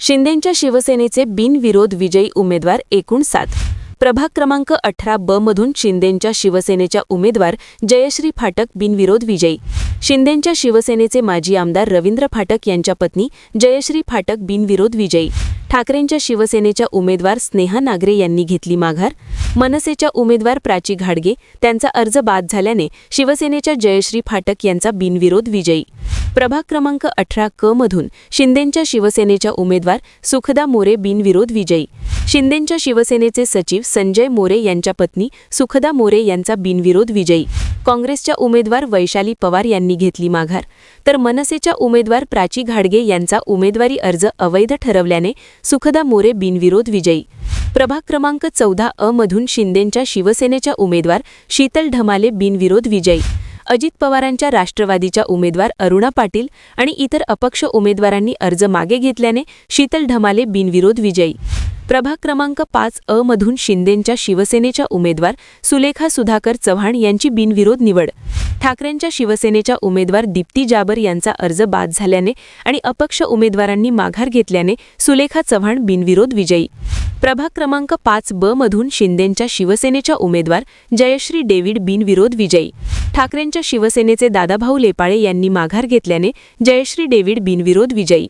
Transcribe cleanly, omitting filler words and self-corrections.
शिंदेंच्या शिवसेनेचे बिनविरोध विजयी उमेदवार एकूण 7। प्रभाग क्रमांक 18 ब मधून शिंदेंच्या शिवसेनेच्या उमेदवार जयश्री फाटक बिनविरोध विजयी। शिंदेंच्या शिवसेनेचे माजी आमदार रवींद्र फाटक यांच्या पत्नी जयश्री फाटक बिनविरोध विजयी। ठाकरेंच्या शिवसेनेच्या उमेदवार स्नेहा नागरे यांनी घेतली माघार। मनसेच्या उमेदवार प्राची घाडगे त्यांचा अर्ज बाद झाल्याने शिवसेनेच्या जयश्री फाटक यांचा बिनविरोध विजयी। प्रभाग क्रमांक 18 क मधून शिंदेंच्या शिवसेनेच्या उमेदवार सुखदा मोरे बिनविरोध विजयी। शिंदेंच्या शिवसेनेचे सचिव संजय मोरे यांच्या पत्नी सुखदा मोरे यांचा बिनविरोध विजयी। काँग्रेसच्या उमेदवार वैशाली पवार यांनी घेतली माघार, तर मनसेच्या उमेदवार प्राची घाडगे यांचा उमेदवारी अर्ज अवैध ठरवल्याने सुखदा मोरे बिनविरोध विजयी। प्रभाग क्रमांक 14 अ मधून शिंदेंच्या शिवसेनेच्या उमेदवार शीतल ढमाले बिनविरोध विजयी। अजित पवारांच्या राष्ट्रवादीच्या उमेदवार अरुणा पाटील आणि इतर अपक्ष उमेदवारांनी अर्ज मागे घेतल्याने शीतल ढमाले बिनविरोध विजयी। प्रभाग क्रमांक 5 अ मधून शिंदेंच्या शिवसेनेच्या उमेदवार सुलेखा सुधाकर चव्हाण यांची बिनविरोध निवड। ठाकरेंच्या शिवसेनेच्या उमेदवार दीप्ती जाबर यांचा अर्ज बाद झाल्याने आणि अपक्ष उमेदवारांनी माघार घेतल्याने सुलेखा चव्हाण बिनविरोध विजयी। प्रभाग क्रमांक 5 ब मधून शिंदेंच्या शिवसेनेच्या उमेदवार जयश्री डेव्हिड बिनविरोध विजयी। ठाकरेंच्या शिवसेनेचे दादाभाऊ लेपाळे यांनी माघार घेतल्याने जयश्री डेव्हिड बिनविरोध विजयी।